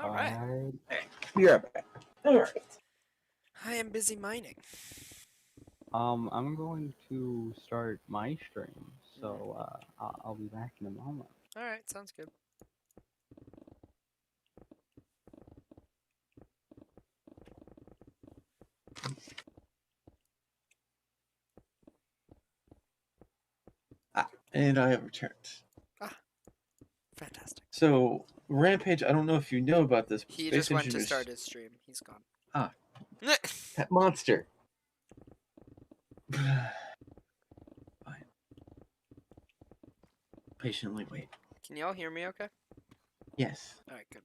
All right. Be right back. All right. I am busy mining. I'm going to start my stream, so I'll be back in a moment. All right, sounds good. And I have returned. Fantastic. So, Rampage, I don't know if you know about this, but He Space just went to Engineers... start his stream. He's gone. Ah. That monster. Fine. Patiently wait. Can y'all hear me okay? Yes. All right, good.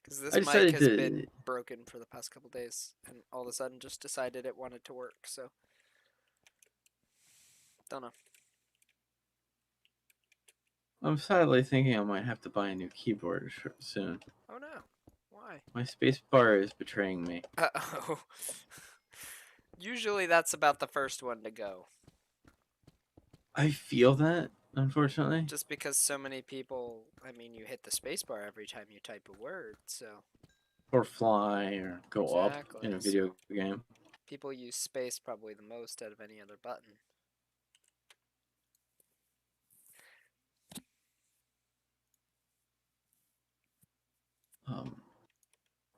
Because this I mic decided has to- been broken for the past couple days, and all of a sudden just decided it wanted to work, so... Don't know. I'm sadly thinking I might have to buy a new keyboard soon. Oh no. Why? My spacebar is betraying me. Uh-oh. Usually that's about the first one to go. I feel that, unfortunately. Just because so many people, I mean, you hit the spacebar every time you type a word, so... Or fly, or go Exactly, up in a video game. People use space probably the most out of any other button.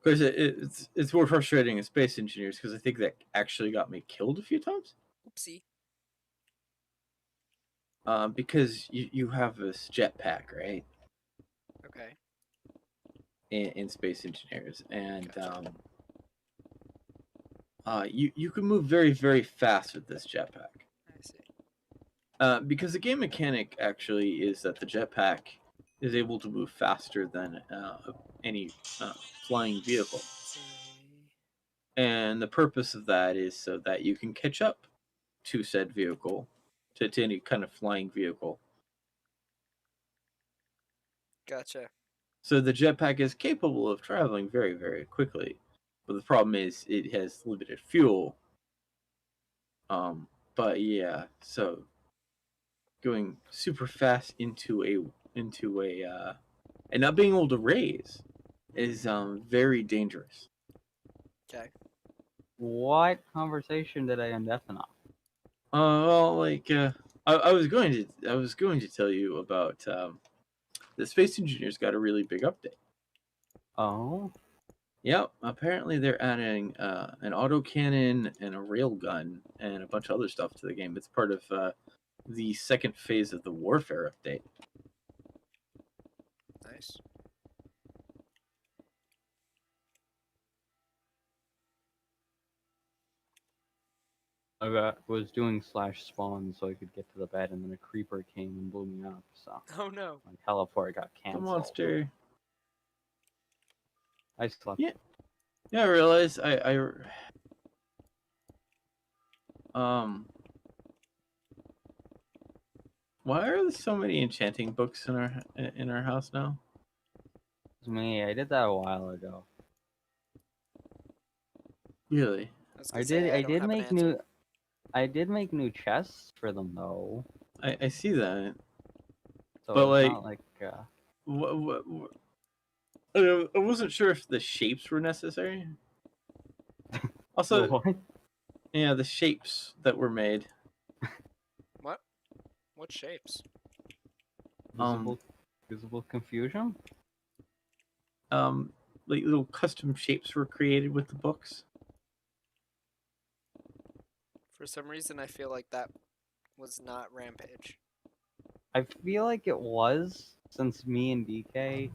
Because it's more frustrating as Space Engineers, because I think that actually got me killed a few times. Oopsie. Because you have this jetpack, right? Okay. In Space Engineers, and Gotcha. you can move very, very fast with this jetpack. I see. Because the game mechanic actually is that the jetpack is able to move faster than any flying vehicle. And the purpose of that is so that you can catch up to said vehicle, to any kind of flying vehicle. Gotcha. So the jetpack is capable of traveling very, very quickly. But the problem is it has limited fuel. But yeah, so going super fast into a and not being able to raise is very dangerous. Okay. What conversation did I end up in? Well, like I was going to tell you about the Space Engineers got a really big update. Oh, Yep, apparently they're adding an autocannon and a railgun and a bunch of other stuff to the game. It's part of the second phase of the Warfare update. Nice. was doing /spawn so I could get to the bed, and then a creeper came and blew me up. So Oh no. my teleport got The canceled. monster. I slept. Yeah. Yeah, I realized um why are there so many enchanting books in our house now? It was me. I did that a while ago. Really? I did. I don't did have an make answer. new. I did make new chests for them though. I see that. So But it's like not like. what I wasn't sure if the shapes were necessary. Also, What? yeah, the shapes that were made. What? What shapes? Visible, visible confusion. Like little custom shapes were created with the books. For some reason, I feel like that was not Rampage. I feel like it was, since me and DK,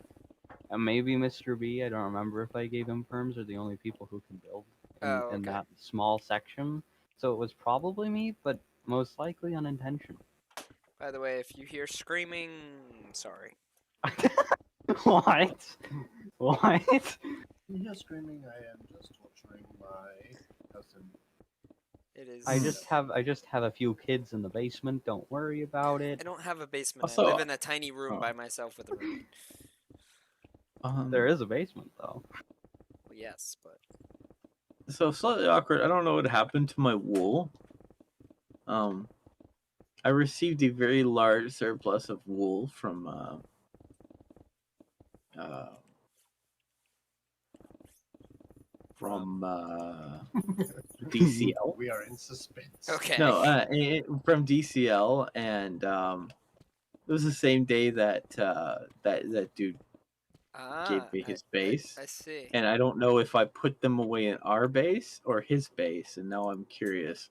and maybe Mr. B, I don't remember if I gave him perms, are the only people who can build Oh, in okay. that small section. So it was probably me, but most likely unintentional. By the way, if you hear screaming, sorry. What? What? You hear screaming, I am just torturing my cousin. It is. I just have a few kids in the basement. Don't worry about I it. don't have a basement. Also- I live in a tiny room oh. by myself with a roommate. There is a basement though. Well, yes, but So slightly awkward. I don't know what happened to my wool. I received a very large surplus of wool from DCL. We are in suspense. okay. No, from DCL, and it was the same day that that dude gave me his base. I see. And I don't know if I put them away in our base or his base, and now I'm curious.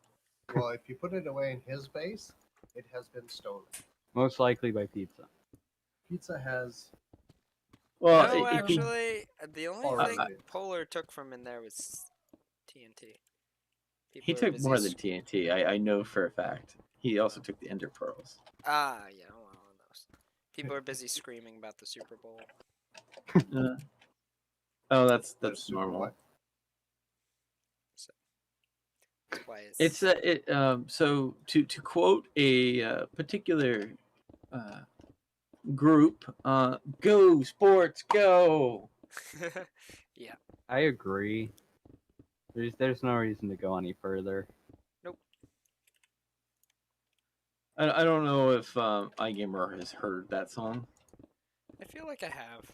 Well, if you put it away in his base, it has been stolen. Most likely by pizza. Pizza has. Well, No, it- it- actually, the only Alright. thing Polar took from in there was TNT. he People are took busy more than TNT. I know for a fact. He also took the Ender Pearls. Ah, yeah, well, those. People are busy screaming about the Super Bowl. Oh, the that's super normal. what? That's why it's. So to quote a particular group, go sports, go. yeah. I agree. There's no reason to go any further. I don't know if iGamer has heard that song. I feel like I have.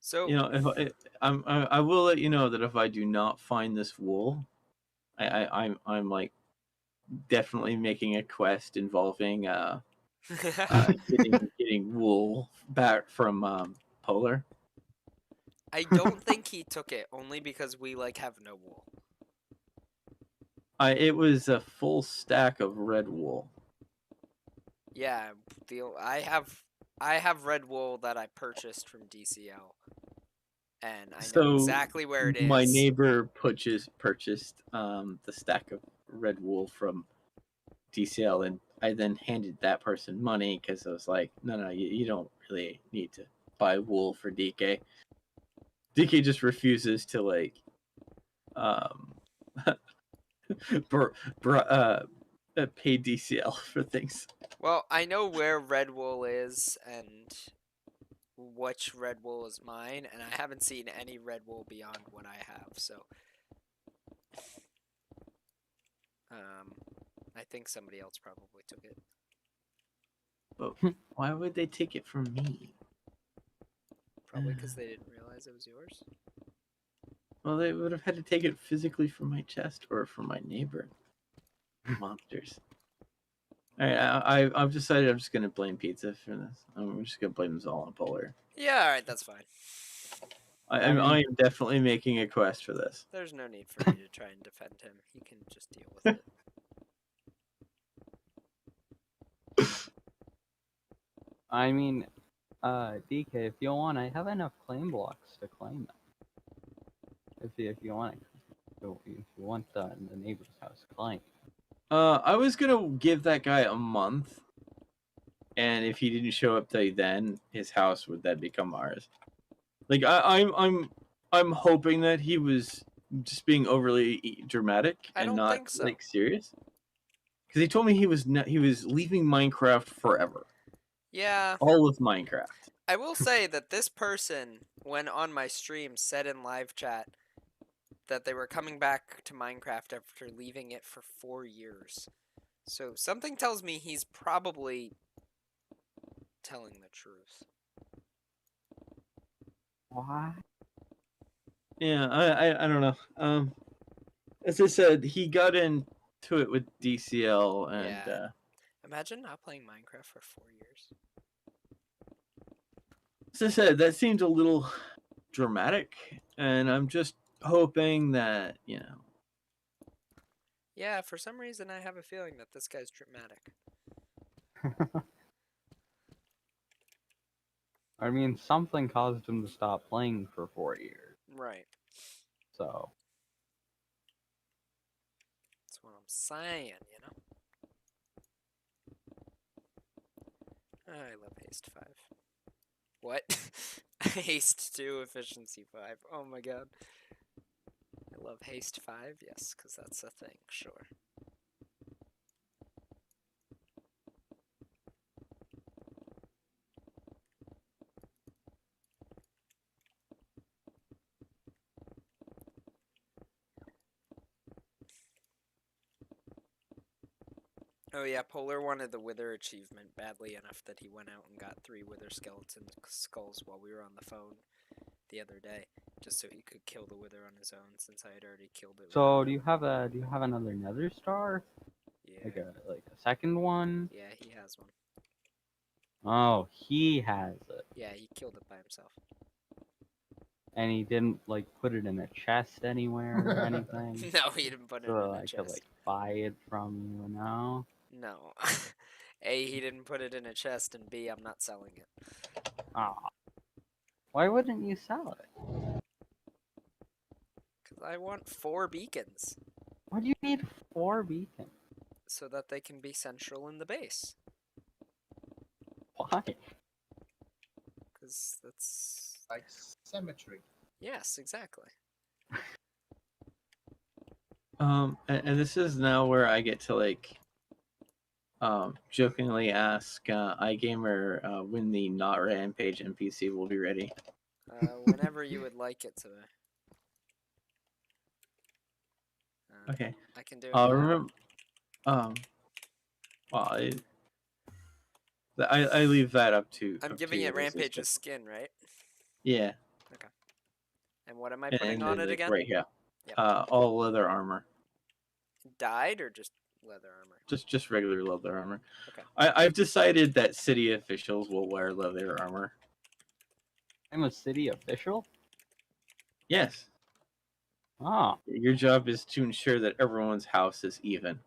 So You know, if I will let you know that if I do not find this wool, I'm like definitely making a quest involving getting wool back from Polar. I don't think he took it only because we like have no wool. It was a full stack of red wool. Yeah, I have red wool that I purchased from DCL, and I know So exactly where it is. my neighbor purchased the stack of red wool from DCL, and I then handed that person money because I was like, no, you don't really need to buy wool for DK. DK just refuses to like pay DCL for things. Well, I know where red wool is, and which red wool is mine, and I haven't seen any red wool beyond what I have, so I think somebody else probably took it. But why would they take it from me? Probably because they didn't realize it was yours. Well, they would have had to take it physically from my chest or from my neighbor. Monsters. All right, I've decided I'm just gonna blame pizza for this. I'm just gonna blame this all on Polar. Yeah, alright, that's fine. I am definitely making a quest for this. There's no need for me to try and defend him. He can just deal with it. I mean, DK, if you want, I have enough claim blocks to claim them. If you want, if you want the neighbor's house claim. I was gonna give that guy a month, and if he didn't show up till then, his house would then become ours. Like I'm hoping that he was just being overly dramatic I and don't not think so. like serious. Because he told me he was leaving Minecraft forever. Yeah. All of Minecraft. I will say that this person, when on my stream, said in live chat that they were coming back to Minecraft after leaving it for 4 years. So something tells me he's probably telling the truth. Why? Yeah, I don't know. As I said, he got into it with DCL, and Yeah. Imagine not playing Minecraft for 4 years. as I said, that seemed a little dramatic, and I'm just hoping that Yeah, for some reason I have a feeling that this guy's dramatic. I mean, something caused him to stop playing for 4 years. Right. So. That's what I'm saying, you know? I love Haste 5. What? Haste 2, Efficiency 5. Oh my god. I love Haste 5, yes, because that's a thing, sure. Oh yeah, Polar wanted the Wither achievement badly enough that he went out and got 3 Wither skeleton skulls while we were on the phone the other day, just so he could kill the Wither on his own, since I had already killed it. So do you have another Nether star? Yeah. Like a second one? Yeah, he has one. Oh, he has it. Yeah, he killed it by himself. And he didn't like put it in a chest anywhere or anything. No, he didn't put it So in a I could chest. like buy it from you now. No. A, he didn't put it in a chest, and B, I'm not selling it. Ah. Why wouldn't you sell it? Because I want 4 beacons. Why do you need 4 beacons? So that they can be central in the base. Why? Because that's... Like symmetry. Yes, exactly. And this is now where I get to like jokingly ask iGamer when the not rampage NPC will be ready. Whenever you would like it to. Okay. I can do it now. Remember. Well, I leave that up to. I'm up giving to it you, this is Rampage's just- skin, right? Yeah. And what am I putting on then, it like, again? right here. Yep. All leather armor. Dyed or just leather armor? Just regular leather armor. Okay. I've decided that city officials will wear leather armor. I'm a city official? Yes. Ah. Your job is to ensure that everyone's house is even.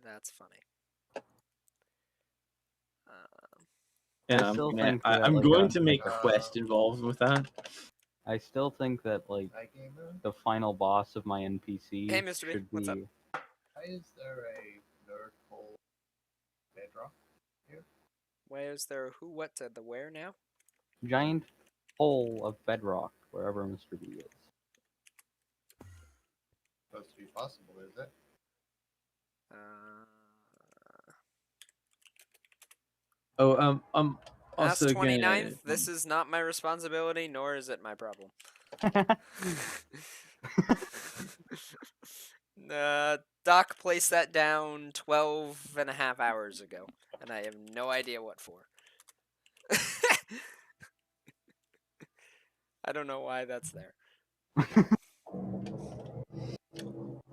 That's funny. And I I'm still gonna, think that, I'm like, going to make a like, quest involved with that. I still think that like iGamer? the final boss of my NPC Hey, Mr. B, should what's up? be Why is there a nerd hole bedrock? Where is there who, what, to the where now? giant hole of bedrock wherever Mr. B is. Supposed to be possible, is it? Oh, Ask Also 29th, this is not my responsibility, nor is it my problem. Doc placed that down 12 and a half hours ago, and I have no idea what for. I don't know why that's there.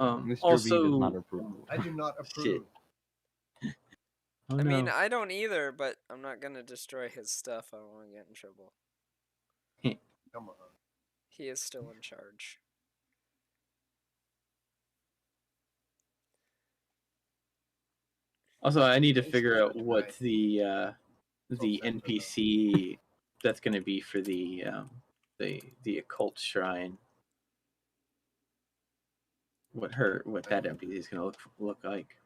Mr. B does not also, approve. I do not Shit. approve. oh I no. mean, I don't either, but I'm not gonna destroy his stuff. I don't want to get in trouble. Come on. He is still in charge. Also, I need to It's figure the out what night. the sorry. NPC that's going to be for the occult shrine. What that NPC is going to look like.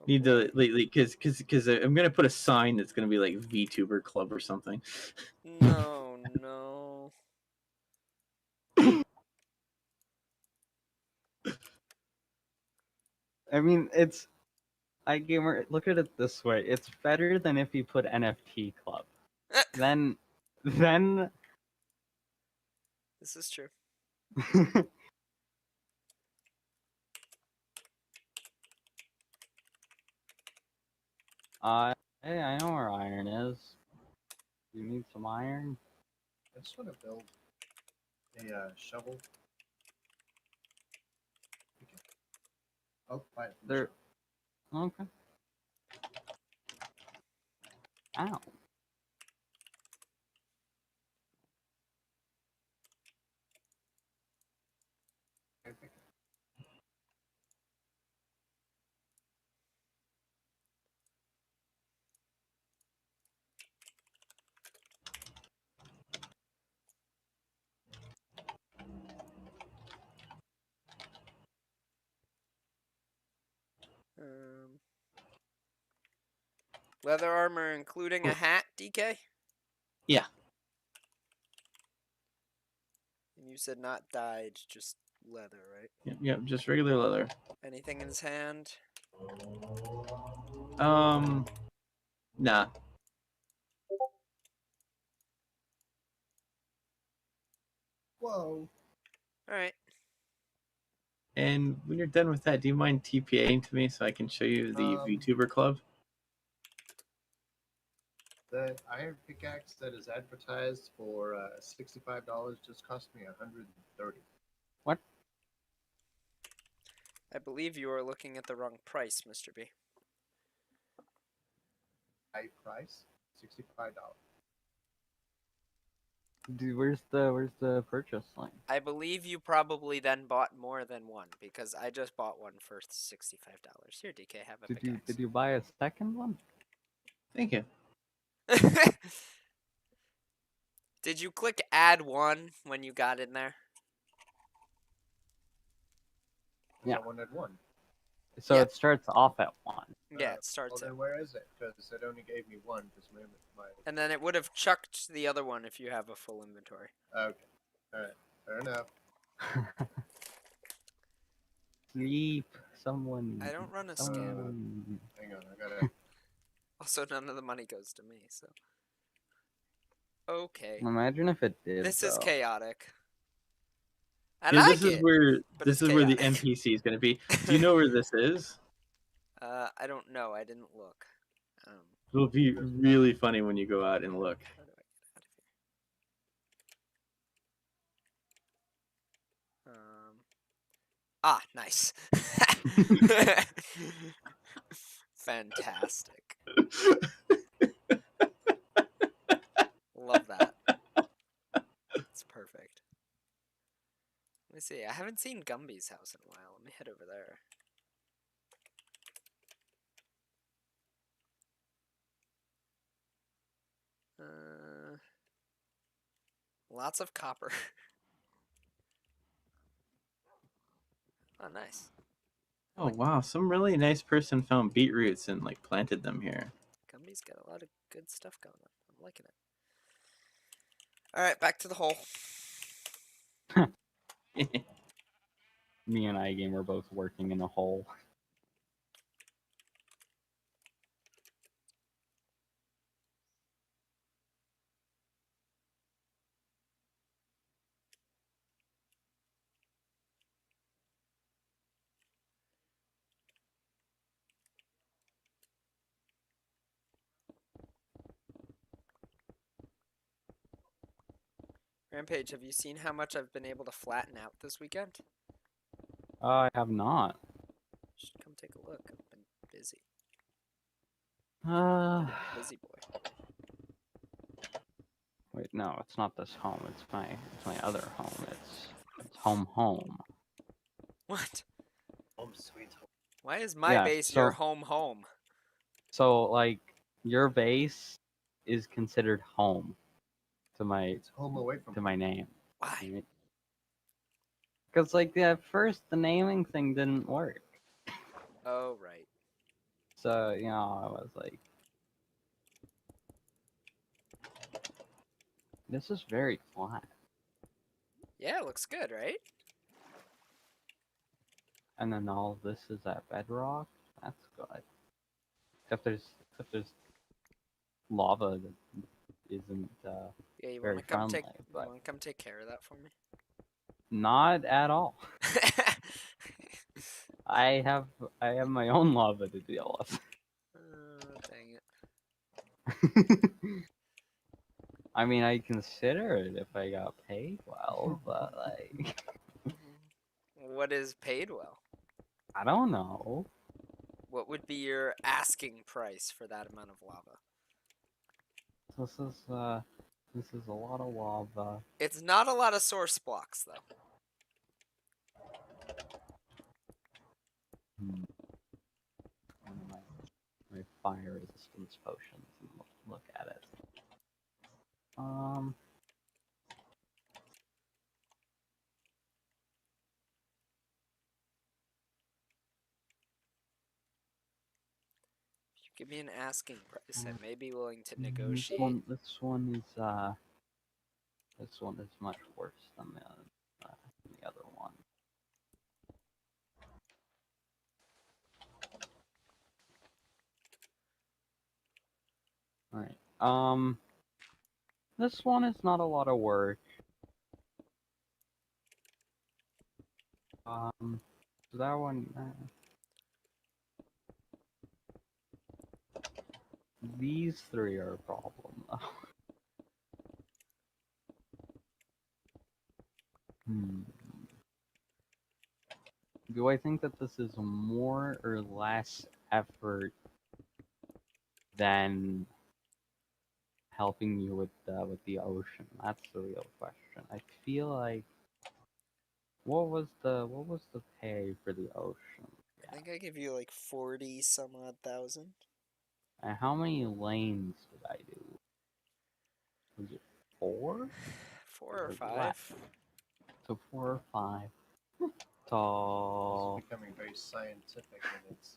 Oh, Need boy. to because I'm going to put a sign that's going to be like VTuber Club or something. No, no. I mean, it's. iGamer, look at it this way. It's better than if you put NFT Club. Then. This is true. Hey, I know where iron is. You need some iron? I just want to build a shovel. Okay. Oh, buy it from the There. shop. Okay. Ow. Okay, pick it. Leather armor, including a hat, DK? Yeah. And you said not dyed, just leather, right? Yep, just regular leather. Anything in his hand? Nah. Whoa. Alright. And when you're done with that, do you mind TPAing to me so I can show you the VTuber Club? The iron pickaxe that is advertised for $65 just cost me $130. What? I believe you are looking at the wrong price, Mr. B. High price, $65. Dude, where's the purchase link? I believe you probably then bought more than one, because I just bought one for $65. Here, DK, have a pickaxe. Did you buy a second one? Thank you. Did you click add one when you got in there? Yeah. I wanted one. So Yeah. it starts off at 1. Yeah, it starts Well, at then where is it? Because it only gave me one. Because my. and then it would have chucked the other one if you have a full inventory. Okay. All right. Fair enough. Sleep. Someone. I don't run a scam. someone... Hang on. I gotta. Also, none of the money goes to me, so. Okay. Imagine if it did. This is though. chaotic. I Yeah, like this is it. where but this it's is where the chaotic. NPC is going to be. Do you know where this is? I don't know. I didn't look. It'll be really funny when you go out and look. How do I get out of here? Nice. Fantastic. Love that. It's perfect. Let me see. I haven't seen Gumby's house in a while. Let me head over there. Lots of copper. Oh, nice. Oh wow, some really nice person found beetroots and like planted them here. Gumby's got a lot of good stuff going on. I'm liking it. Alright, back to the hole. Me and iGame were both working in a hole. Rampage, have you seen how much I've been able to flatten out this weekend? I have not. You should come take a look. I've been busy. Uh, Busy boy. wait, no, it's not this home. It's my other home. It's home. What? Home sweet home. Why is my Yeah, base so- your home? So like your base is considered home to my It's home away from name. Why? Because like at first the naming thing didn't work. Oh, right. So, you know, I was like, this is very flat. Yeah, it looks good, right? And then all of this is at bedrock. That's good. Except there's lava that isn't Yeah, you very wanna come take friendly, you but wanna come take care of that for me? not at all. I have my own lava to deal with. Dang it. I mean, I consider it if I got paid well, but like, What is paid well? I don't know. What would be your asking price for that amount of lava? This is a lot of lava. It's not a lot of source blocks, though. One of my fire resistance potions and look at it. If you give me an asking price, I may be willing to This negotiate. one is much worse than the other one. All right. This one is not a lot of work. So that one. These three are a problem, though. Do I think that this is more or less effort than helping you with the ocean? That's the real question. I feel like what was the pay for the ocean? I think I give you like 40 some odd thousand. And how many lanes did I do? Was it 4? 4 or Or 5. less? So 4 or 5. It's So becoming very scientific in its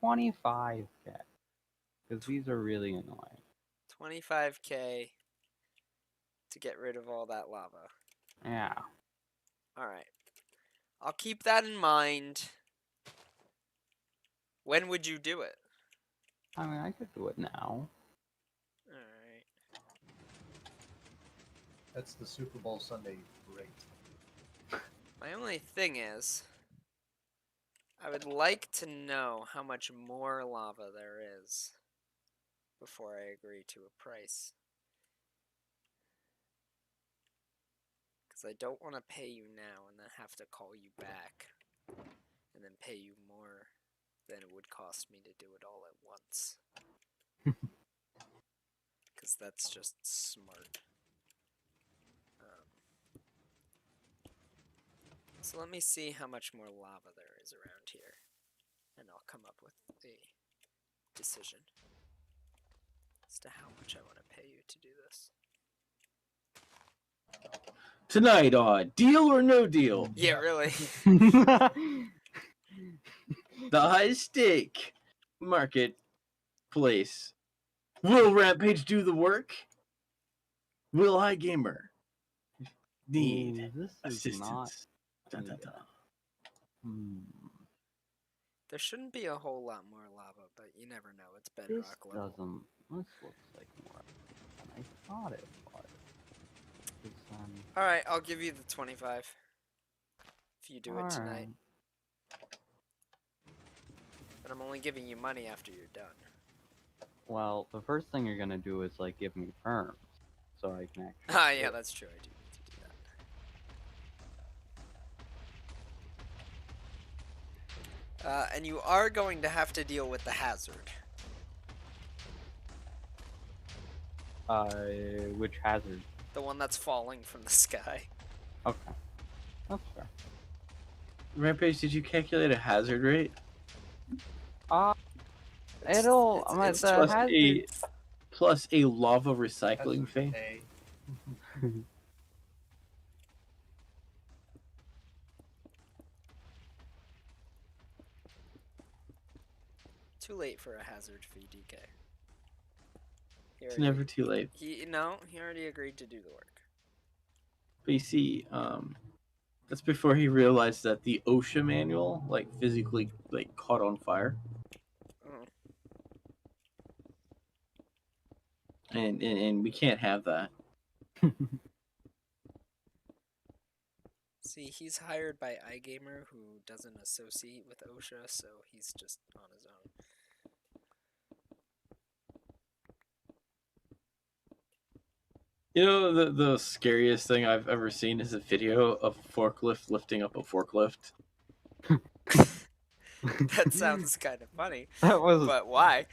25k. Because these are really annoying. 25k to get rid of all that lava. Yeah. Alright. I'll keep that in mind. When would you do it? I mean, I could do it now. Alright. that's the Super Bowl Sunday rate. My only thing is, I would like to know how much more lava there is before I agree to a price. Because I don't want to pay you now and then have to call you back and then pay you more than it would cost me to do it all at once. Because that's just smart. So let me see how much more lava there is around here, and I'll come up with a decision as to how much I want to pay you to do this. Tonight on Deal or No Deal, Yeah, really. the high stake marketplace. Will Rampage do the work? Will iGamer need Ooh, this is assistance? not. Dun, dun, dun. There shouldn't be a whole lot more lava, but you never know. It's This bedrock level. doesn't. This looks like more than I thought it was. 'Cause, Alright, I'll give you the 25 if you do it tonight. alright. But I'm only giving you money after you're done. Well, the first thing you're gonna do is like give me perms, so I can actually. Ah, do yeah, it. that's true. I do need to do that. And you are going to have to deal with the hazard. Which hazard? The one that's falling from the sky. Okay, that's fair. Rampage, did you calculate a hazard rate? Uh, It's, it's the Plus hazard. plus a lava That's recycling fee? A. too late for a hazard fee, DK. It's never too late. He already agreed to do the work. But you see, that's before he realized that the OSHA manual, like, physically, like, caught on fire. Oh. And we can't have that. See, he's hired by iGamer, who doesn't associate with OSHA, so he's just on his own. You know, the scariest thing I've ever seen is a video of a forklift lifting up a forklift. That sounds kind of funny, That was. but why?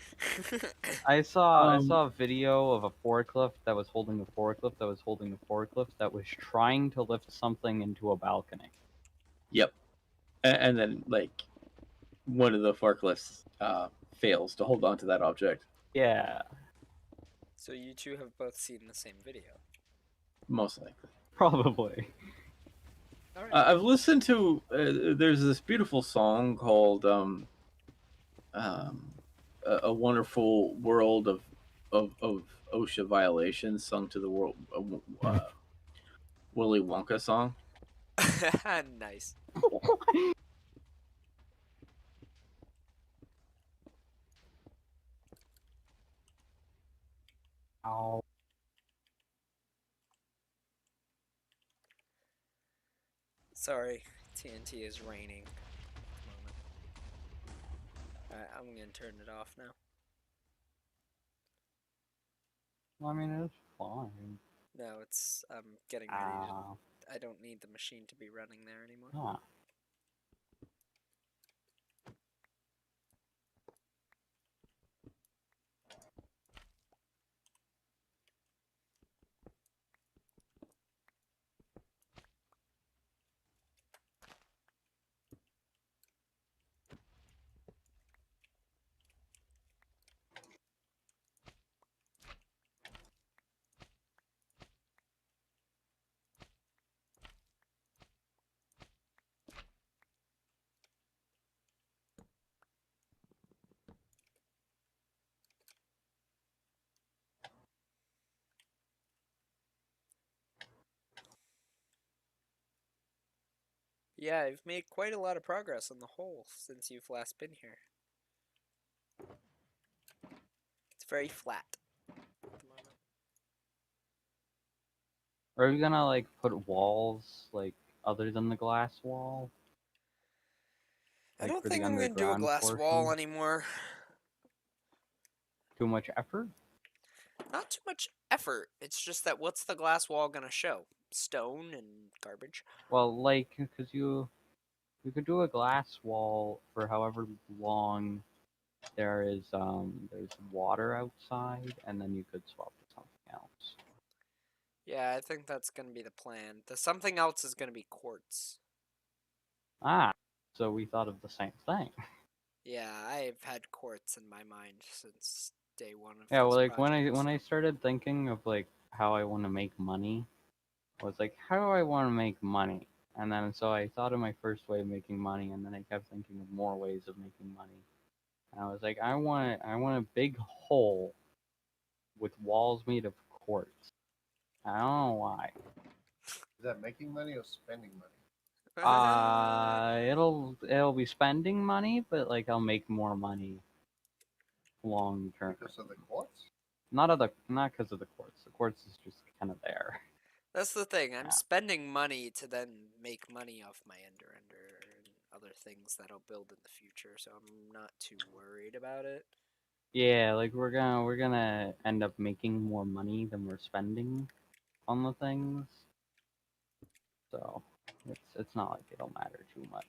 I saw Um, a video of a forklift that was holding a forklift that was holding a forklift that was trying to lift something into a balcony. Yep. And then, like, one of the forklifts fails to hold on to that object. Yeah, So you two have both seen the same video. Most likely. probably. All right. I've listened to. There's this beautiful song called "A Wonderful World of OSHA Violations," sung to the world Willy Wonka song. Nice. Ow. Sorry, TNT is raining at the moment. Alright, I'm gonna turn it off now. I mean, it's fine. No, I'm getting ready Ah, to. I don't need the machine to be running there anymore. ah. Yeah, I've made quite a lot of progress on the hole since you've last been here. It's very flat at the moment. Are you gonna like put walls like other than the glass wall? I Like don't for the think I'm gonna do a underground glass wall portion? anymore. Too much effort? Not too much effort. It's just that what's the glass wall gonna show? Stone and garbage? Well, like, cause you could do a glass wall for however long there's water outside, and then you could swap to something else. Yeah, I think that's gonna be the plan. The something else is gonna be quartz. Ah, so we thought of the same thing. Yeah, I've had quartz in my mind since day one of Yeah, well, this like project. when I started thinking of like how I want to make money, I was like, how do I want to make money? And then so I thought of my first way of making money, and then I kept thinking of more ways of making money. And I was like, I want a big hole with walls made of quartz. I don't know why. Is that making money or spending money? It'll be spending money, but like I'll make more money long term. Because of the quartz? Not because of the quartz. The quartz is just kind of there. That's the thing. I'm Yeah. spending money to then make money off my Ender and other things that I'll build in the future, so I'm not too worried about it. Yeah, like we're gonna end up making more money than we're spending on the things. So it's not like it'll matter too much.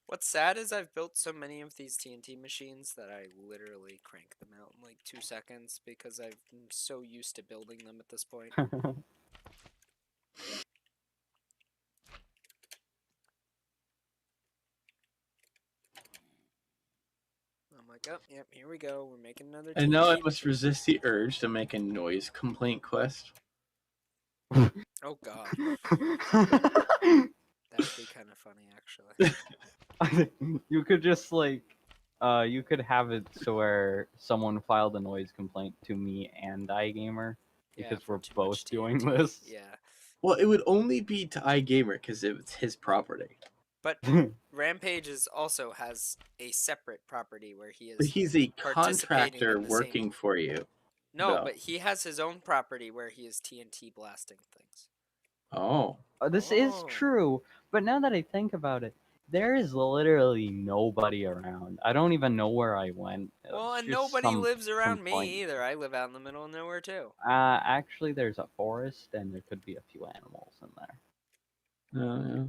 What's sad is I've built so many of these TNT machines that I literally crank them out in like 2 seconds because I'm so used to building them at this point. I'm like, oh, yep, here we go. We're making another And now I TNT must machine. resist the urge to make a noise complaint quest. Oh god, that'd be kind of funny actually. You could just like you could have it so where someone filed a noise complaint to me and iGamer Yeah, because for we're too much both doing TNT. this. Yeah, Well, it would only be to iGamer because it's his property. but Rampage also has a separate property where he But is he's a participating contractor in the same. working for you. No, though. but he has his own property where he is TNT blasting things. Oh. This is Oh. true, but now that I think about it, there is literally nobody around. I don't even know where I went. Well, It's and just nobody some lives around point. me either. I live out in the middle of nowhere too. Actually, there's a forest, and there could be a few animals in there. Yeah.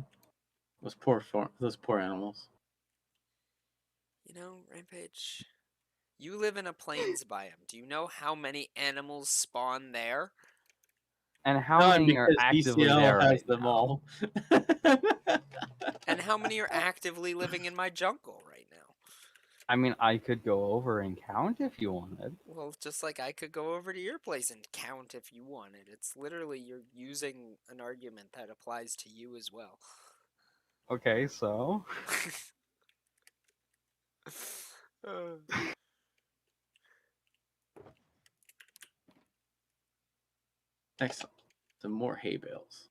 Those poor animals. You know, Rampage, you live in a plains biome. Do you know how many animals spawn there? And how No, many are because actively DCL there has right them now? all. And how many are actively living in my jungle right now? I mean, I could go over and count if you wanted. Well, just like I could go over to your place and count if you wanted. It's literally you're using an argument that applies to you as well. Okay, so Excellent. Some more hay bales.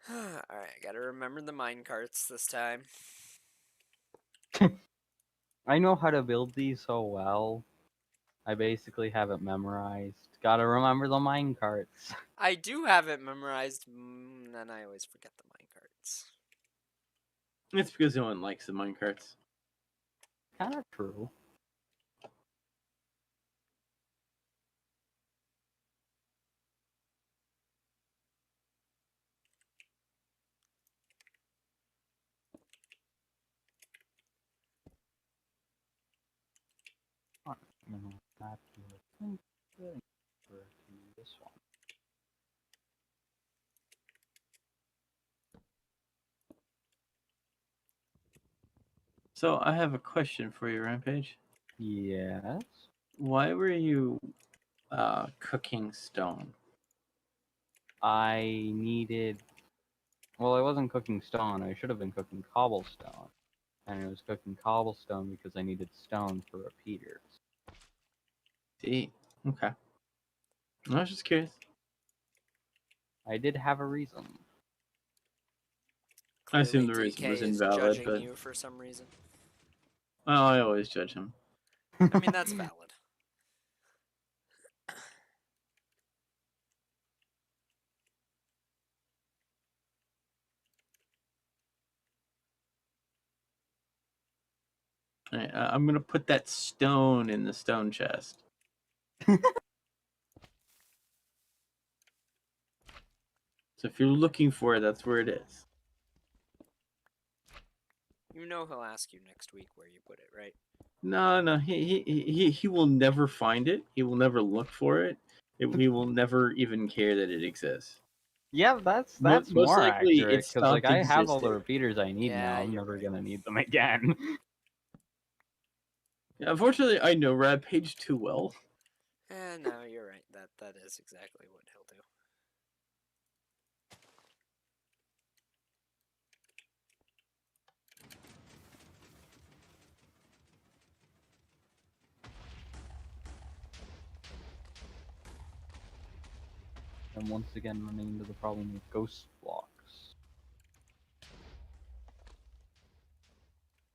Alright, I gotta remember the mine carts this time. I know how to build these so well. I basically have it memorized. Gotta remember the mine carts. I do have it memorized, and I always forget the mine carts. It's because no one likes the minecarts. Kind of true. Not this one. So I have a question for you, Rampage. Yes. Why were you cooking stone? I needed. Well, I wasn't cooking stone. I should have been cooking cobblestone. And I was cooking cobblestone because I needed stone for repeaters. See, okay. I was just curious. I did have a reason. I assume Clearly, the reason DK was is invalid, judging but you for some reason. well, I always judge him. I mean, that's valid. All right, I'm gonna put that stone in the stone chest. So if you're looking for it, that's where it is. You know he'll ask you next week where you put it, right? No, he will never find it. He will never look for it. He will never even care that it exists. Yeah, that's Most more likely, it accurate because like stopped I have all the existing. repeaters I need now. Yeah, I'm you're never right. gonna need them again. Yeah, unfortunately, I know Rampage too well. No, you're right. That is exactly what he'll do. And once again, running into the problem with ghost blocks.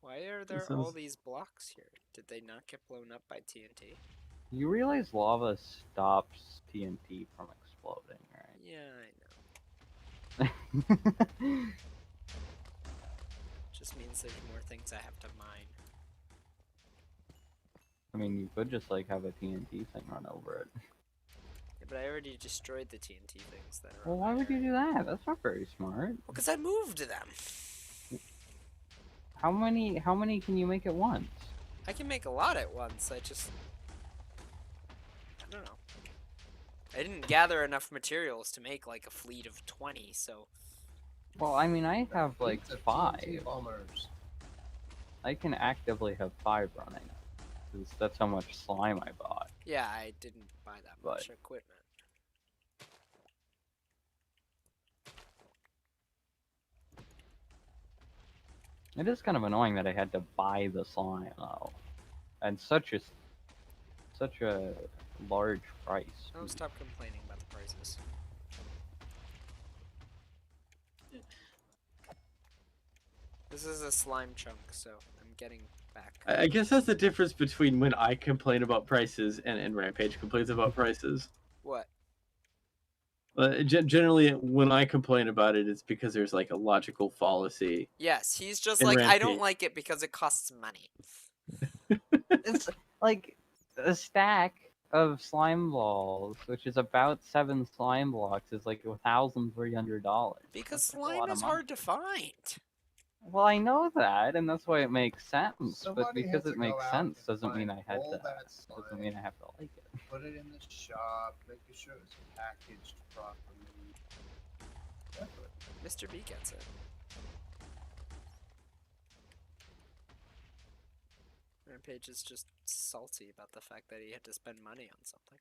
Why are there Sounds- all these blocks here? Did they not get blown up by TNT? You realize lava stops TNT from exploding, Yeah, I know. right? Just means there's more things I have to mine. I mean, you could just like have a TNT thing run over it. Yeah, but I already destroyed the TNT things that are Well, on why my would you area. do that? That's not very smart. Well, because I moved them. How many can you make at once? I can make a lot at once. I don't know. I didn't gather enough materials to make like a fleet of 20, so Well, I mean, I have like Fleets of 5. TNT bombers. I can actively have 5 running. 'Cause that's how much slime I bought. yeah, I didn't buy that much equipment. It is kind of annoying that I had to buy the slime though, and such a large price. Oh, stop complaining about the prices. This is a slime chunk, so I'm getting back. I guess that's the difference between when I complain about prices and Rampage complains about prices. What? Generally, when I complain about it, it's because there's like a logical fallacy. Yes, he's just In like, I don't Rampage. like it because it costs money. It's like a stack of slime balls, which is about 7 slime blocks, is like $1,300. Because That's like a lot slime of is money. hard to find. Well, I know that, and that's why it makes sense. But Somebody because has it to makes go out sense and doesn't mean find I had all to. that slime, Doesn't mean I have to like it. put it in the shop, making sure it's packaged properly. Effort. Mr. B gets it. Rampage is just salty about the fact that he had to spend money on something.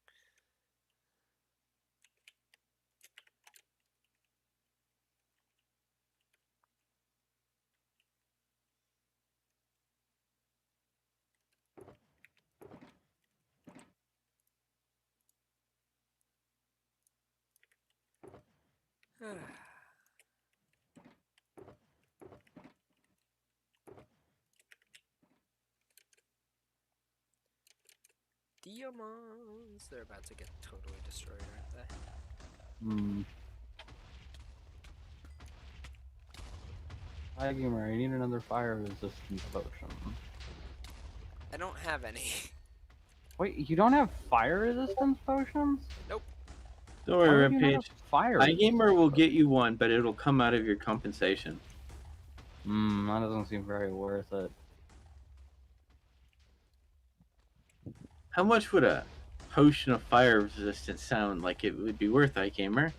Diamonds! They're about to get totally destroyed, aren't they? Hmm. Hi, gamer. I need another fire resistance potion. I don't have any. Wait, you don't have fire resistance potions? Nope. Don't Why worry, would you not have Rampage. fire iGamer will resistance get you one, but it'll come out of your compensation. potions? That doesn't seem very worth it. How much would a potion of fire resistance sound like it would be worth, iGamer?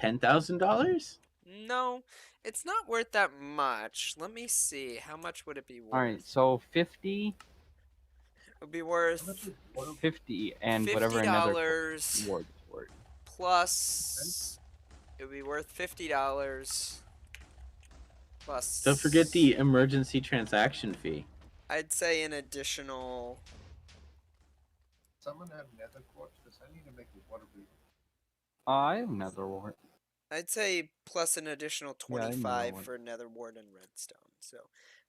$10,000? No, it's not worth that much. Let me see. How much would it be worth? Alright, so 50, It would be How worth much is water? 50, and whatever another $50 ward is worth. plus. It would be worth $50 plus. Don't forget the emergency transaction fee. I'd say an additional. Someone have nether quartz? Because I need to make a water breathing. I have nether wart. I'd say plus an additional Yeah, I know 25 what- for nether wart and redstone. So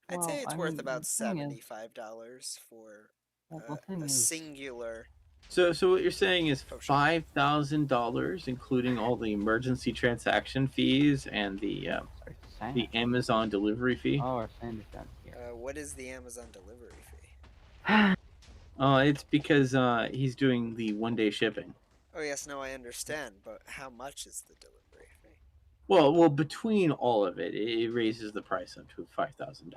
I'd Well, say it's I worth mean, about the thing is- $75 for Well, the thing a is, singular. So what you're saying is Potion. $5,000, including all the emergency transaction fees and the sorry, sand. Amazon delivery fee. Oh, our sand is down here. What is the Amazon delivery fee? It's because he's doing the 1-day shipping. Oh yes, no, I understand, but how much is the delivery fee? Well, between all of it, it raises the price up to $5,000.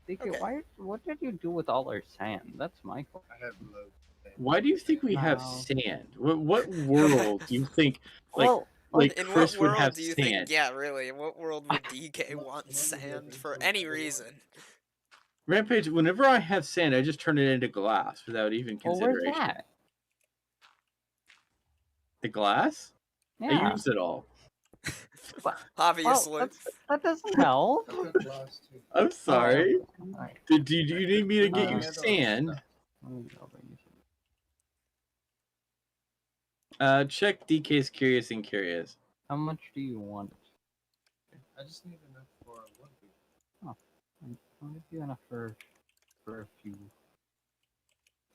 DK, Okay. what did you do with all our sand? That's my question. I have loads. Why do you think we have Wow. sand? What world do you think like Well, like In Chris what would world have do you sand? think? Yeah, really. In what world would DK What- want what sand would for you any think? reason? Rampage, whenever I have sand, I just turn it into glass without even well, where's consideration. that? The glass? I Yeah. use it all. Obviously. Well, that doesn't help. I've got glass too. I'm sorry. Alright. Do you need me to get you Uh, sand? Let me go bring you some. Check DK's Curious and Curious. How much do you want? I just need enough for a wood breathing. might be enough for a few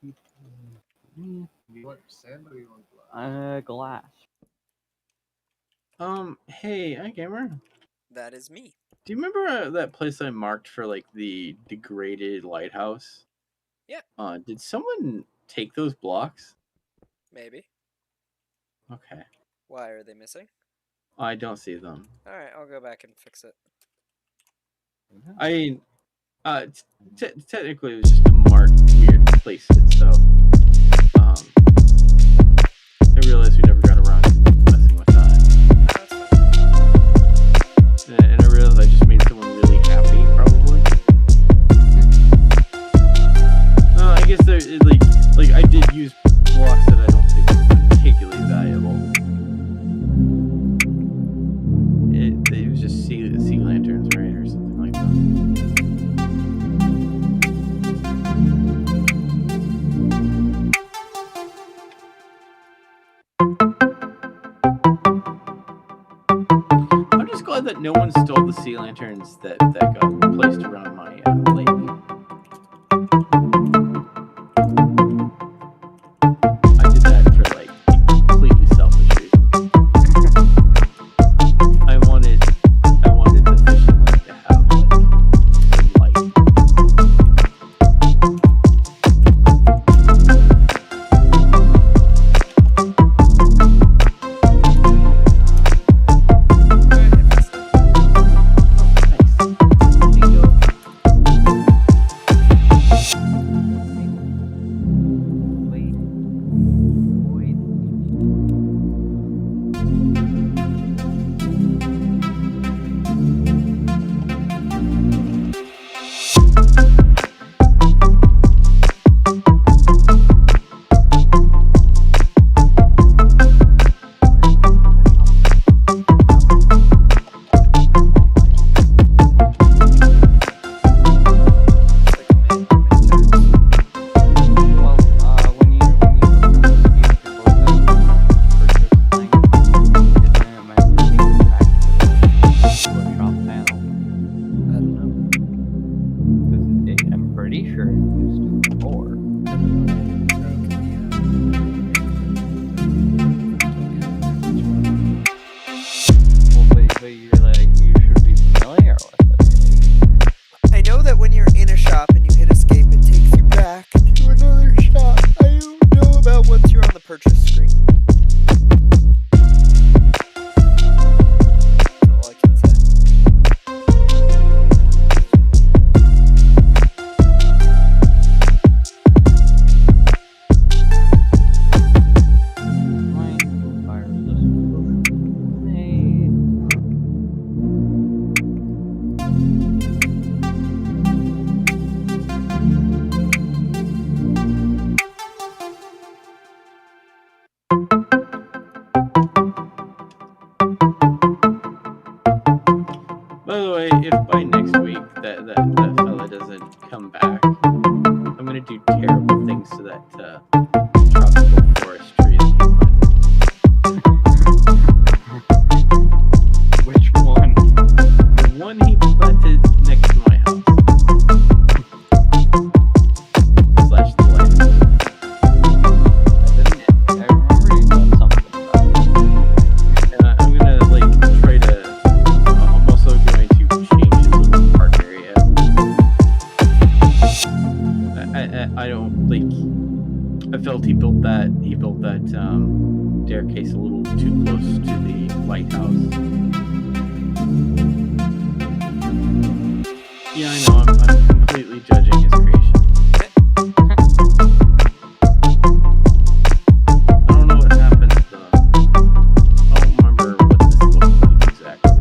people. You want sand or you want glass? Glass. Hey, hi gamer. That is me. Do you remember that place I marked for like the degraded lighthouse? Yeah. Did someone take those blocks? Maybe. Okay. Why are they missing? I don't see them. All right, I'll go back and fix it. I mean, technically it was just a mark weird placed it, so I realized we never got around to messing with that. And I realized I just made someone really happy, probably. No, I guess like I did use blocks that I don't think were particularly valuable. It was just sea lanterns, right, or something like that. I'm just glad that no one stole the sea lanterns that got placed around my lake. I did that for like completely selfish reasons. I wanted the fishing lake to have like some light. By the way, if by next week that fella doesn't come back, I'm gonna do terrible things to that tropical forest tree that he planted. Which one? The one he planted next to my house. Slash the lighthouse. I remember you said something about it. And I'm gonna like try to. I'm also going to change his little park area. I don't like. I felt he built that staircase a little too close to the lighthouse. Yeah, I know. I'm completely judging his creation. I don't know what happened. I don't remember what this looked like exactly.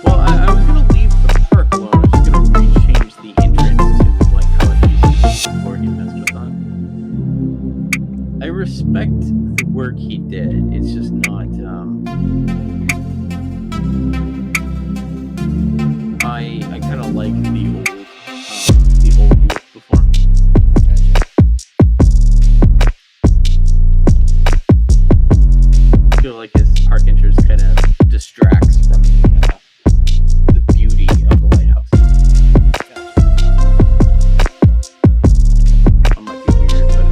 Well, I was gonna leave the park alone. I was just gonna rechange the entrance to like how it used to be before he messed with that. I respect the work he did. It's just park entrance kind of distracts from the beauty of the lighthouse. That might be weird, but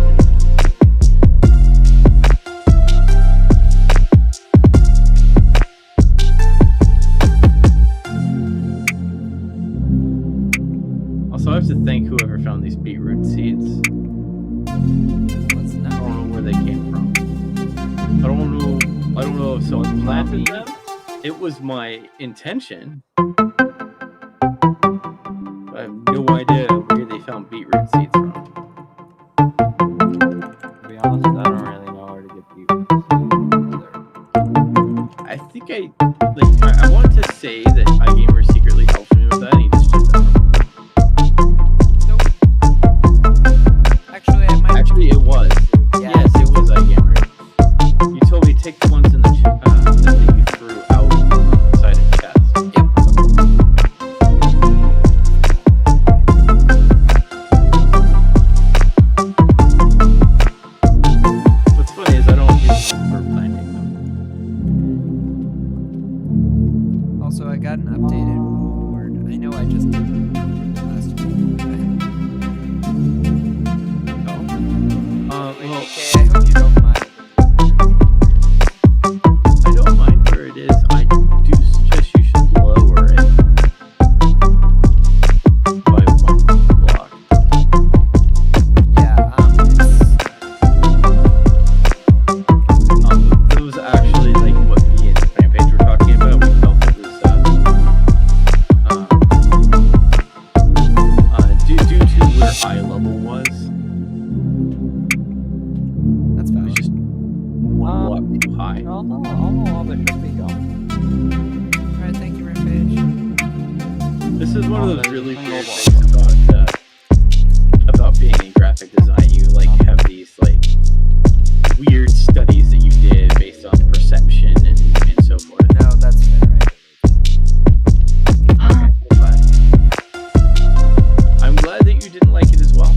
also, I have to thank whoever found these beetroot seeds. What's I that? don't know where they came from. I don't know if someone planted them. It was my intention. I have no idea where they found beetroot seeds from. To be honest, I don't really know where to get beetroot seeds. I think I wanted to say that iGamer secretly helped me with that, and he just did that. Nope. Actually, I might. Actually, it was. Yeah. Yes, it was iGamer. You told me to take the ones in the that you threw outside of chest. Yep. What's funny is I don't use them for planting them. Also, I got an updated rule board. I know I just did it last week. Well, Okay, I hope you don't mind. I don't mind where it is. I do suggest you should lower it by 1 block. Yeah, It was actually like what me and Rampage were talking about. We felt it was due to where eye level was. that's It was valid. just 1 block too high. Although it should be going. Alright, thank you, Rampage. This is one of those there's really a weird single things about being in graphic design. You like have these like weird studies that you did based on perception and so forth. No, that's fair, right? But I'm glad that you didn't like it as well.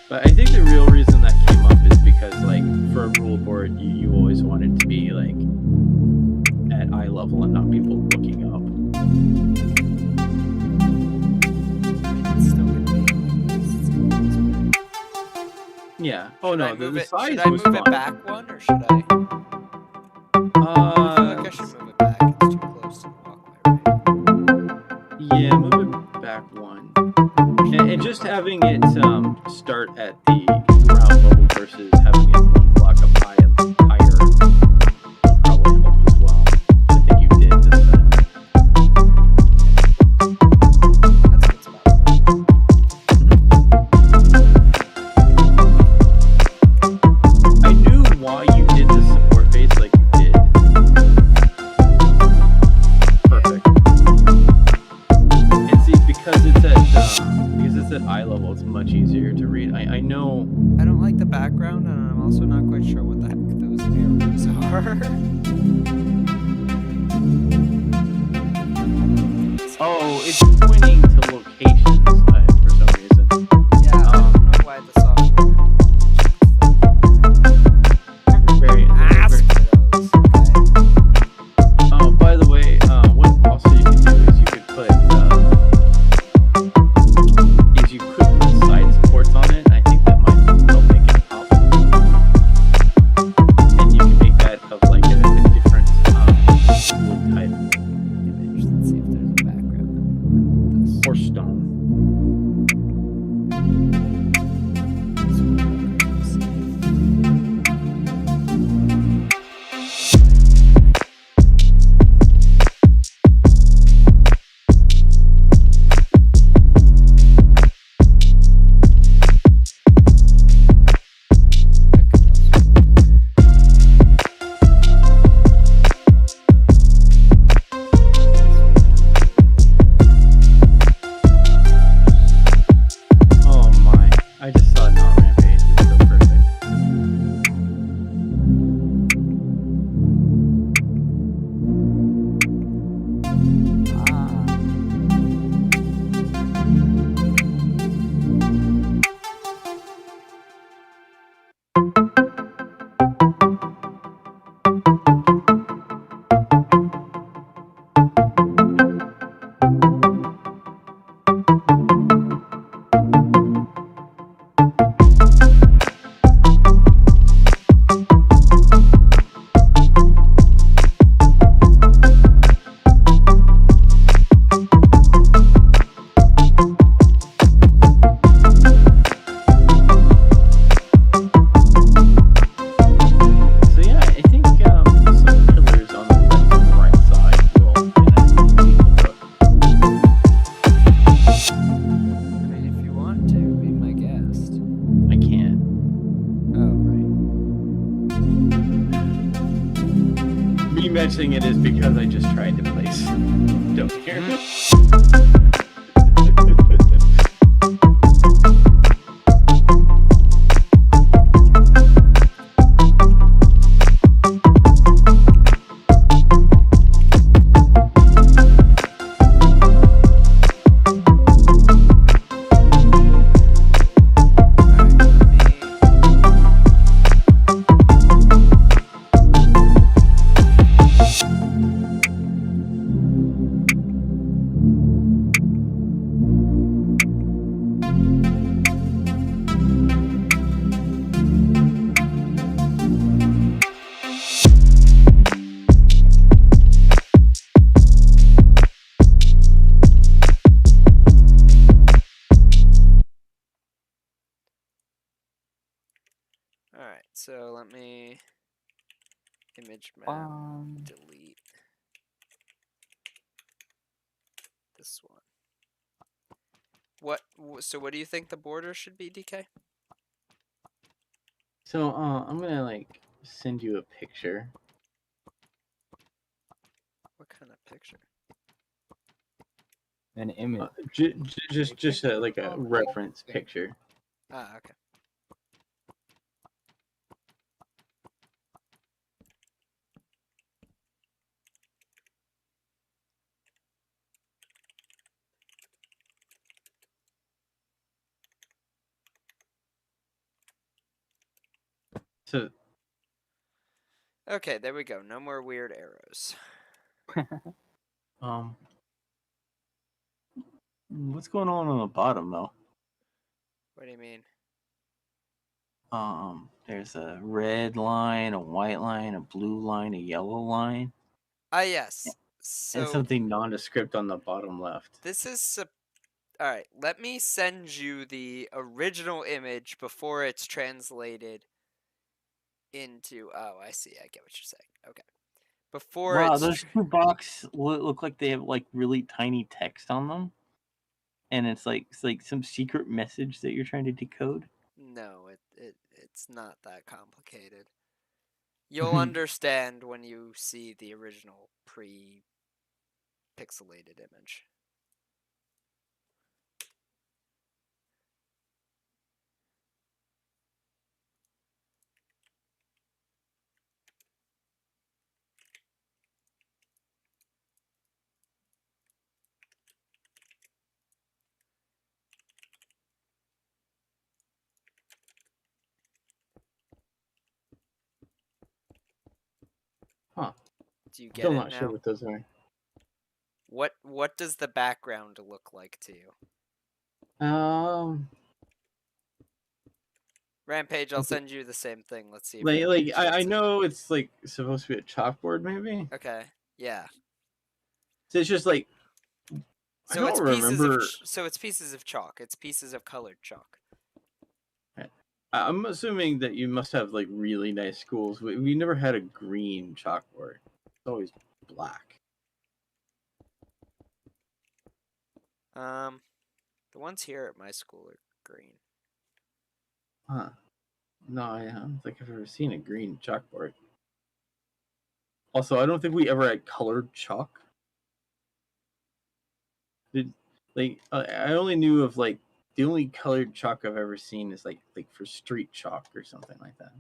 But I think the real reason that came up is because, like, for a rule board, you always wanted to be like at eye level and not people looking up. I mean, it's still gonna be like this. It's gonna be this way. Yeah. Oh Should I no, the move it? size Should I was move fun. it back one, or should I? I feel like I should move it back. It's too close to the walkway, right? Yeah, move it back 1. And just having it start at the ground level versus having it 1 block up higher will probably help as well. I think you did this time. That's good spot. I knew why you did the support base like you did. Perfect. And see, because it's at eye level, it's much easier to read. I know. I don't like the background, and I'm also not quite sure what the heck those arrows are. Oh, it's pointing to locations for some reason. Yeah, I don't know why the software. Very, Ask very. for those. Okay. Oh, by the way, what also you can do is you could put side supports on it. And I think that might help make it pop. And you can make that of like a different wood type Image. Let's see if there's a background. or mentioning it is because I just tried to place down here. Alright, so let me image map, delete this one. So what do you think the border should be, DK? So I'm gonna like send you a picture. What kind of picture? An image. Just like a reference picture. Ah, okay. So Okay, there we go. No more weird arrows. what's going on the bottom though? What do you mean? There's a red line, a white line, a blue line, a yellow line, Ah, yes. and So something nondescript on the bottom left. this is alright, let me send you the original image before it's translated into. Oh, I see. I get what you're saying. Okay. Before Wow, it's those two boxes look like they have like really tiny text on them, and it's like some secret message that you're trying to decode. no, it's not that complicated. You'll understand when you see the original pre-pixelated image. Huh. Do you get Still it not now? sure what those are. What does the background look like to you? Rampage, I'll send you the same thing. Let's see if like Rampage I gets it. know it's like supposed to be a chalkboard, maybe. Okay. Yeah. So it's just like I So don't it's pieces of remember. it's pieces of chalk. It's pieces of colored chalk. I'm assuming that you must have like really nice schools. We never had a green chalkboard. It's always black. The ones here at my school are green. Huh. No, I don't think I've ever seen a green chalkboard. Also, I don't think we ever had colored chalk. I only knew of like the only colored chalk I've ever seen is like for street chalk or something like that.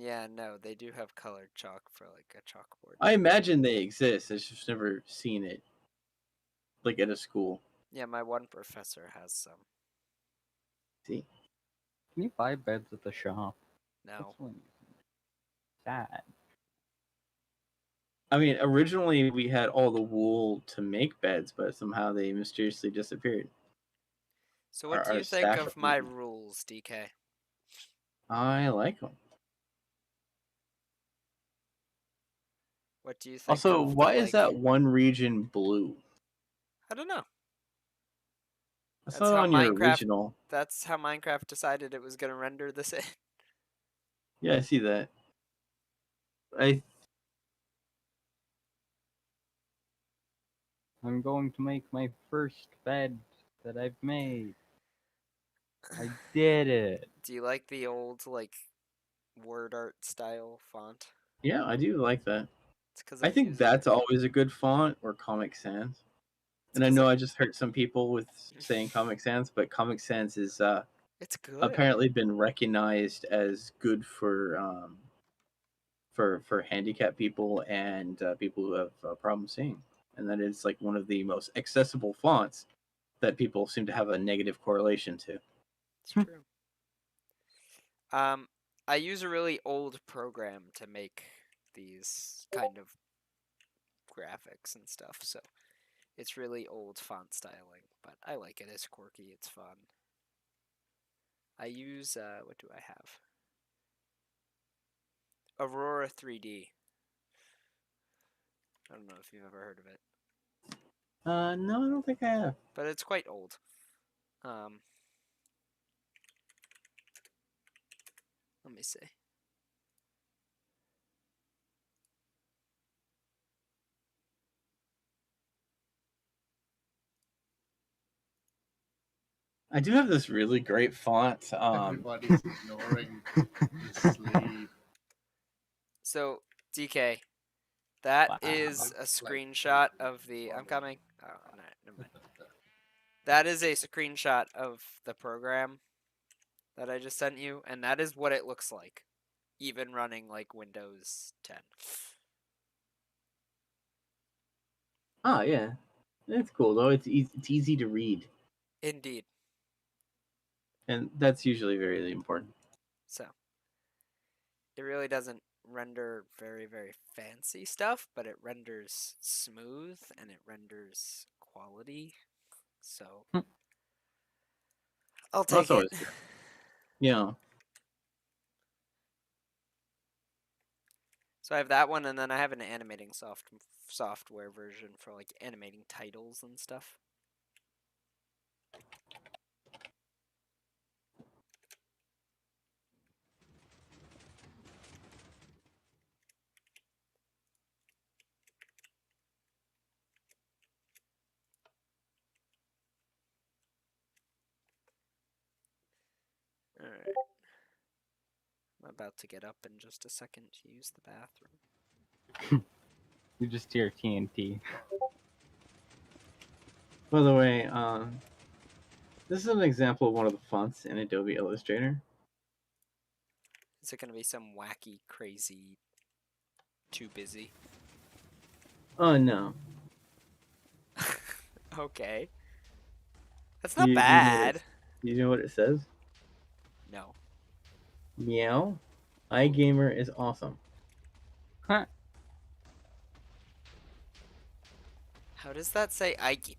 Yeah, no, they do have colored chalk for like a chalkboard. I imagine they exist. I've just never seen it like at a school. Yeah, my one professor has some. See? Can you buy beds at the shop? No. That's sad. I mean, originally we had all the wool to make beds, but somehow they mysteriously disappeared. So what do Our you think staff of my rules, DK? I like them. What do you think Also, of why is that one region blue? I don't know. That's That's not how on your Minecraft original. That's how Minecraft decided it was going to render this in. Yeah, I see that. I I'm going to make my first bed that I've made. I did it. Do you like the old like word art style font. Yeah, I do like that. It's because I think that's always a good font, or Comic Sans. And I know I just hurt some people with saying Comic Sans, but Comic Sans is it's good. apparently been recognized as good for handicapped people and people who have problems seeing, and that is like one of the most accessible fonts that people seem to have a negative correlation to. It's true. I use a really old program to make these kind of graphics and stuff, so it's really old font styling, but I like it. It's quirky. It's fun. I use what do I have? Aurora 3D. I don't know if you've ever heard of it, No, I don't think I have. but it's quite old. Let me see. I do have this really great font. Everybody's ignoring the sleeve. So, DK, that Wow. is a Like, screenshot of the. I'm coming. Oh, no, never mind. That is a screenshot of the program that I just sent you, and that is what it looks like, even running like Windows 10. Oh yeah, it's cool though. It's easy to read, Indeed. and that's usually very important. So, it really doesn't render very, very fancy stuff, but it renders smooth and it renders quality. So, Hmm. I'll That's take always it. good. Yeah. So I have that one, and then I have an animating software version for like animating titles and stuff. All right. I'm about to get up in just a second to use the bathroom. You just hear TNT. By the way, this is an example of one of the fonts in Adobe Illustrator. Is it going to be some wacky, crazy, too busy? Oh no. Okay. That's Do not you know bad. do you know what it says? No. Meow. iGamer is awesome. Huh. How does that say iGamer?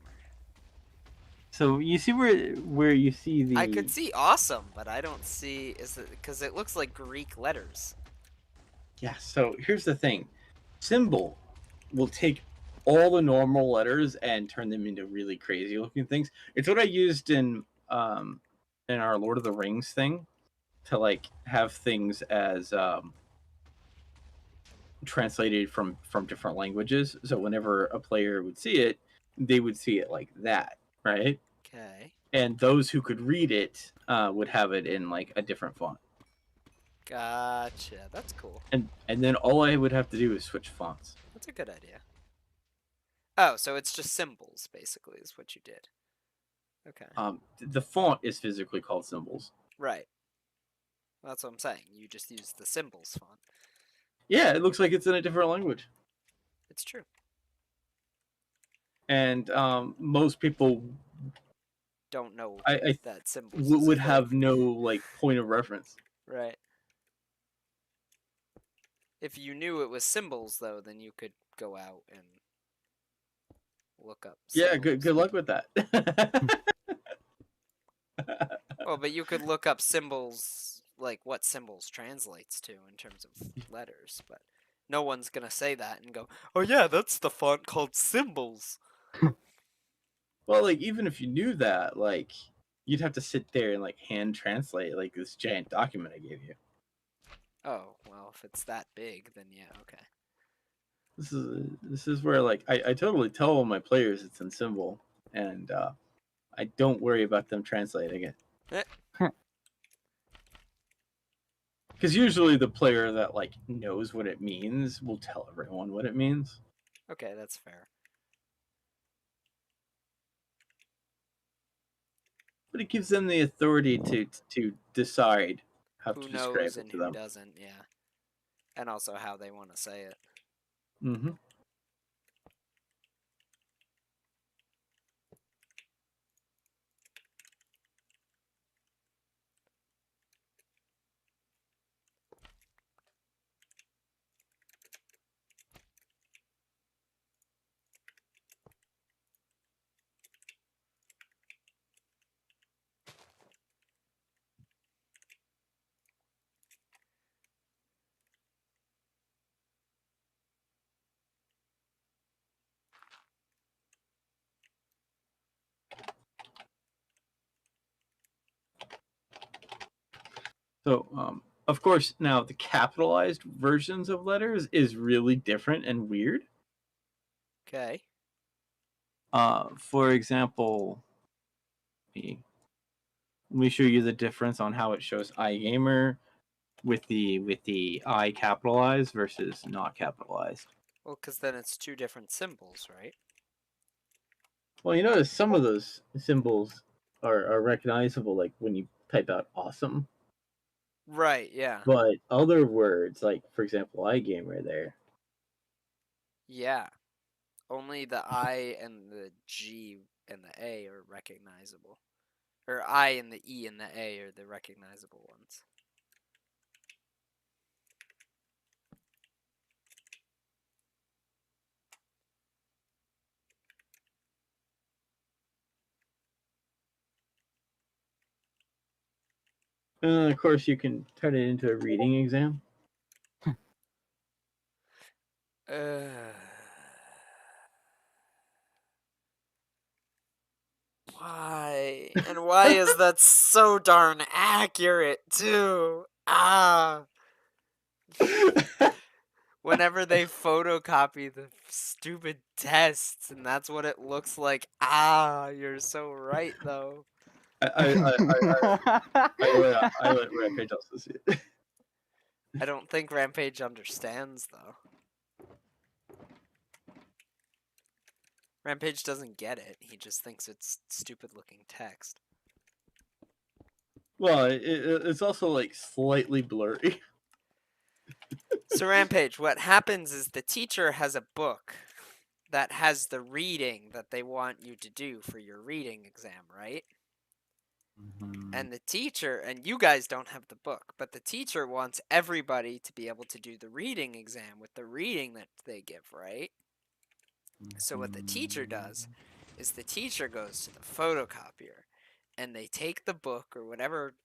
So you see where you see the I could see awesome, but I don't see. Is it because it looks like Greek letters? Yeah, so here's the thing. Symbol will take all the normal letters and turn them into really crazy looking things. It's what I used in our Lord of the Rings thing to like have things as translated from different languages. So whenever a player would see it, they would see it like that, right? Okay. And those who could read it would have it in like a different font. Gotcha. That's cool. And then all I would have to do is switch fonts. That's a good idea. Oh, so it's just symbols, basically, is what you did. Okay. The font is physically called symbols. Right. That's what I'm saying. You just use the symbols font. Yeah, it looks like it's in a different language. It's true. And most people Don't know I that symbols is a would thing. have no like point of reference. Right. If you knew it was symbols, though, then you could go out and look up symbols. Yeah, good luck with that. Well, but you could look up symbols, like what symbols translates to in terms of letters, but no one's gonna say that and go, "Oh yeah, that's the font called symbols." Well, like even if you knew that, like you'd have to sit there and like hand translate like this giant document I gave you. Oh, well, if it's that big, then yeah, okay. This is where like I totally tell all my players it's in symbol, and I don't worry about them translating it. Because usually the player that like knows what it means will tell everyone what it means. Okay, that's fair. But it gives them the authority to decide how Who to describe knows it and to who them. doesn't, yeah. And also how they want to say it. Mm-hmm. So, of course, now the capitalized versions of letters is really different and weird. Okay. For example, let me show you the difference on how it shows iGamer with the I capitalized versus not capitalized. Well, because then it's two different symbols, right? Well, you notice some of those symbols are recognizable, like when you type out awesome. Right, yeah. But other words, like for example, iGamer there. Yeah. Only the I and the G and the A are recognizable. Or I and the E and the A are the recognizable ones. And of course, you can turn it into a reading exam. Why? And why is that so darn accurate, too? Ah! Whenever they photocopy the stupid tests, and that's what it looks like. Ah, you're so right, though. I let Rampage also see it. I don't think Rampage understands, though. Rampage doesn't get it. He just thinks it's stupid-looking text. Well, it's also like slightly blurry. So, Rampage, what happens is the teacher has a book that has the reading that they want you to do for your reading exam, right? And the teacher, and you guys don't have the book, but the teacher wants everybody to be able to do the reading exam with the reading that they give, right? So what the teacher does is the teacher goes to the photocopier and they take the book or whatever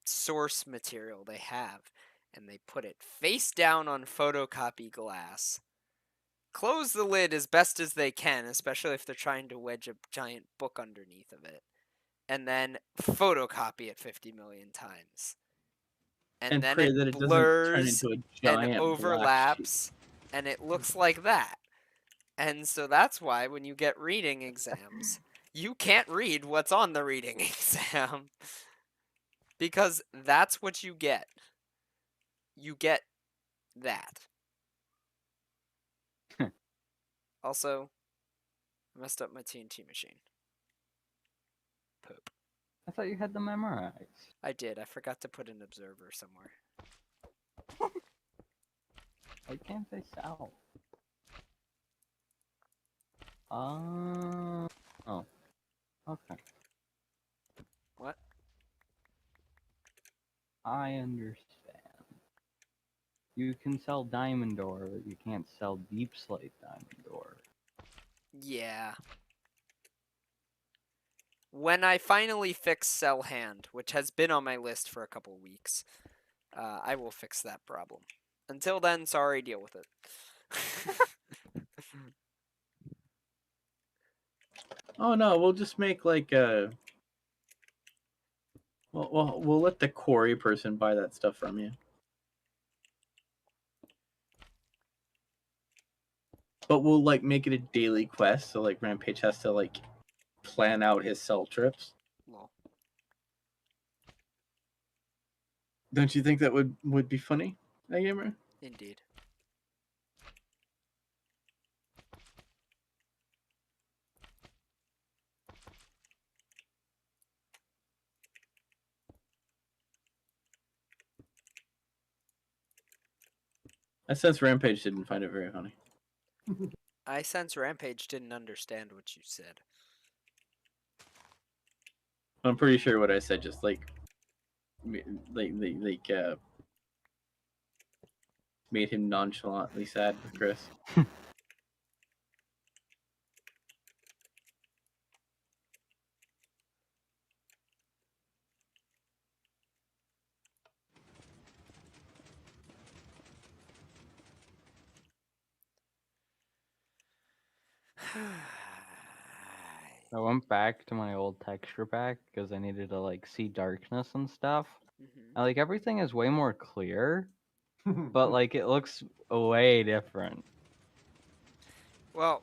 source material they have and they put it face down on photocopy glass. Close the lid as best as they can, especially if they're trying to wedge a giant book underneath of it. And then photocopy it 50 million times. And And then pray it that it doesn't turn blurs into a and giant black sheet. overlaps and it looks like that. And so that's why when you get reading exams, you can't read what's on the reading exam. Because that's what you get. You get that. Also, I messed up my TNT machine. Poop. I thought you had them memorized. I did. I forgot to put an observer somewhere. Why can't they sell? Oh. Okay. What? I understand. You can sell Diamond Ore, but you can't sell Deep Slate Diamond Ore. Yeah. When I finally fix Sell Hand, which has been on my list for a couple weeks, I will fix that problem. Until then, sorry, deal with it. Oh no, we'll just make like a. We'll let the quarry person buy that stuff from you. But we'll like make it a daily quest, so like Rampage has to like plan out his sell trips. Lol. Don't you think that would be funny, gamer? Indeed. I sense Rampage didn't find it very funny. I sense Rampage didn't understand what you said. I'm pretty sure what I said just like made him nonchalantly sad with Chris. I went back to my old texture pack because I needed to like see darkness and stuff. Mhm. And like everything is way more clear, but like it looks way different. Well,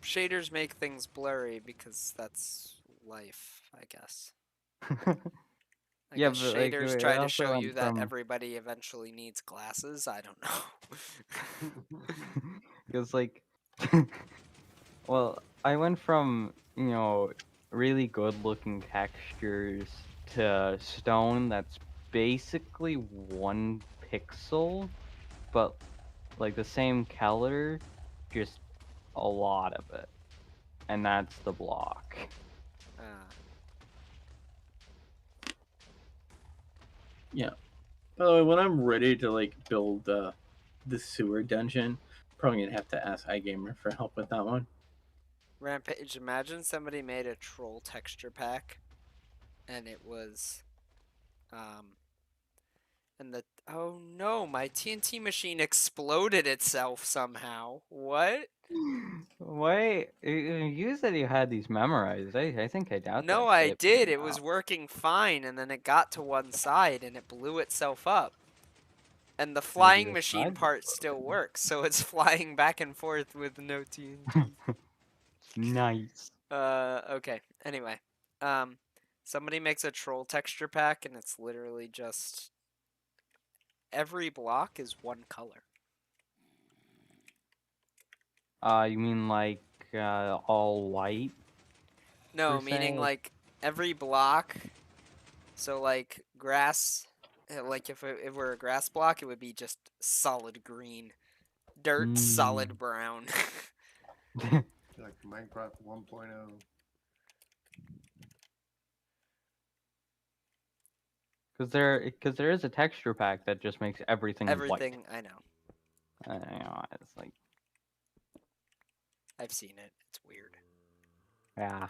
shaders make things blurry because that's life, I guess. I Yeah, guess but like shaders it try to also show you went that from everybody eventually needs glasses. I don't know. because like well, I went from, really good looking textures to stone that's basically 1 pixel, but like the same color, just a lot of it. And that's the block. Uh, Yeah. By the way, when I'm ready to like build the sewer dungeon, probably gonna have to ask iGamer for help with that one. Rampage, imagine somebody made a troll texture pack and it was and the oh no, my TNT machine exploded itself somehow. What? Wait, you said you had these memorized. I think I doubt No, that I shit. did. It was working fine and then it got to one side and it blew itself up. And the Maybe flying the machine side was part still broken. works, so it's flying back and forth with no TNT. Nice. Okay. Anyway, um, somebody makes a troll texture pack, and it's literally just every block is one color. You mean like all white No, per meaning se? like every block. So like grass, like if it were a grass block, it would be just solid green. Dirt, Mm. solid brown. Like Minecraft 1.0. Because there is a texture pack that just makes everything white. Everything, I know. It's like, I've seen it. It's weird. yeah.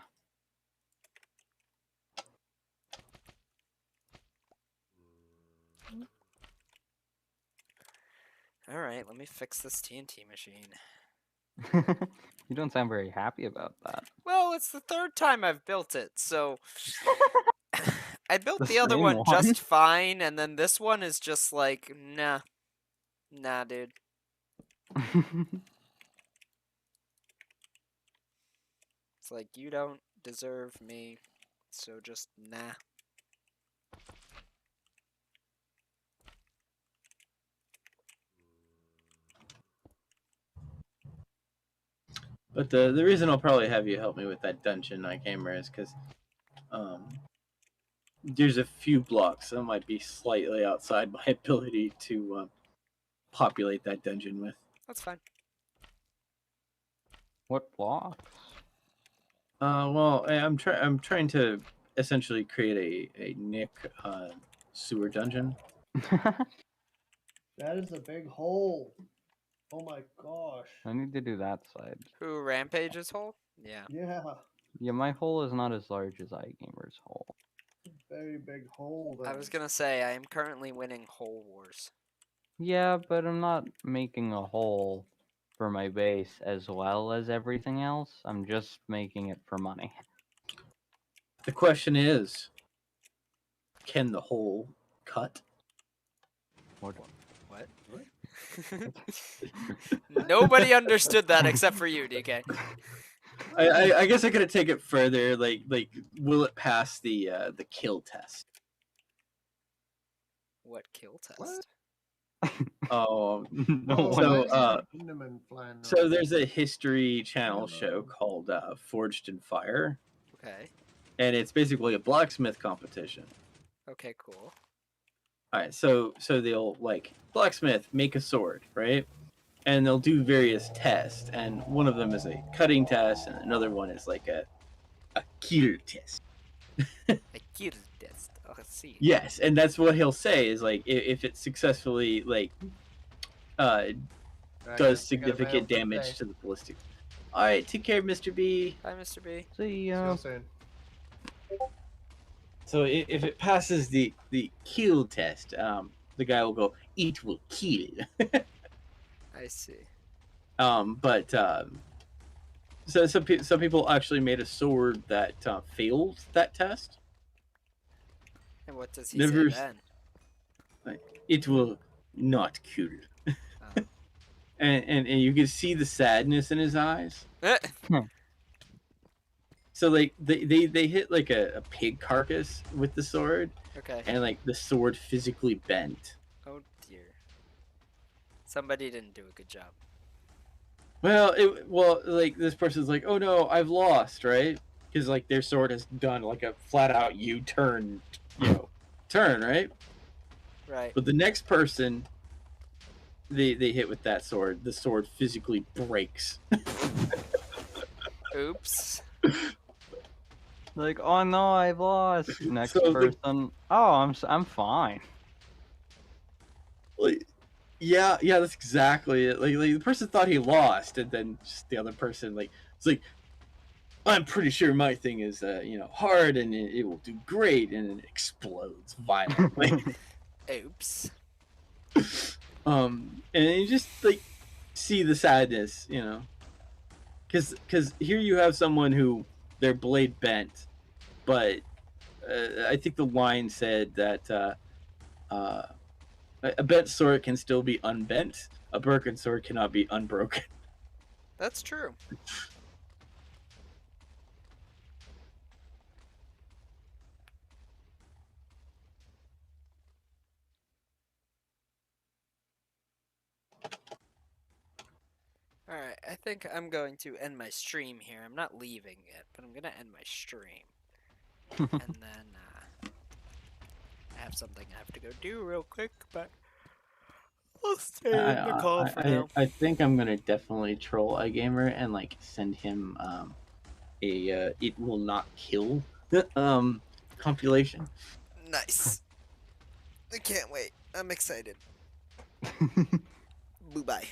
Alright, let me fix this TNT machine. You don't sound very happy about that. Well, it's the third time I've built it, so I built The the other same one one? just fine, and then this one is just like, nah. Nah, dude. It's like, you don't deserve me, so just nah. But the reason I'll probably have you help me with that dungeon, iGamer, is because there's a few blocks that might be slightly outside my ability to populate that dungeon with. That's fine. What blocks? Well, I'm trying to essentially create a Nick sewer dungeon. That is a big hole. Oh my gosh. I need to do that side. Who, Rampage's hole? Yeah. Yeah. Yeah, my hole is not as large as iGamer's hole. Very big hole. I was gonna say, I am currently winning Hole Wars. Yeah, but I'm not making a hole for my base as well as everything else. I'm just making it for money. The question is, can the hole cut? What? What? Nobody understood that except for you, DK. I guess I could take it further. Like, will it pass the kill test? What kill test? What? Oh, No Oh, one. So, why is there an Enderman flying so around? there's a History Channel show Hello. called Forged in Fire, Okay. and it's basically a blacksmith competition. Okay, cool. All right, so they'll like blacksmith make a sword, right? And they'll do various tests, and one of them is a cutting test, and another one is like a kill test. A kill test. Oh, let's see. Yes, and that's what he'll say is like if it successfully like I does gotta significant bail for the damage day. to the ballistic. All right, take care, Mr. B. Hi, Mr. B. See See ya. y'all soon. So if it passes the kill test, the guy will go, "It will kill." I see. But so some people actually made a sword that failed that test. And what does he Never say then? It will not kill. Oh. And you can see the sadness in his eyes. So like they hit like a pig carcass with the sword, Okay. and like the sword physically bent. Oh dear. Somebody didn't do a good job. Well, like this person's like, oh no, I've lost, right? Because like their sword has done like a flat out U-turn, turn, right? Right. But the next person they hit with that sword, the sword physically breaks. Oops. Like, oh no, I've lost. Next So the- person. Oh, I'm fine. Like, yeah, that's exactly it. Like the person thought he lost, and then just the other person it's like, I'm pretty sure my thing is hard and it will do great, and it explodes violently. Oops. And you just like see the sadness, because here you have someone who their blade bent, but I think the line said that a bent sword can still be unbent. A broken sword cannot be unbroken. That's true. Alright, I think I'm going to end my stream here. I'm not leaving yet, but I'm gonna end my stream. And then, I have something I have to go do real quick, but I'll stay in the call for now. I think I'm gonna definitely troll a gamer and like send him it will not kill compilation. Nice. I can't wait. I'm excited. Bye-bye.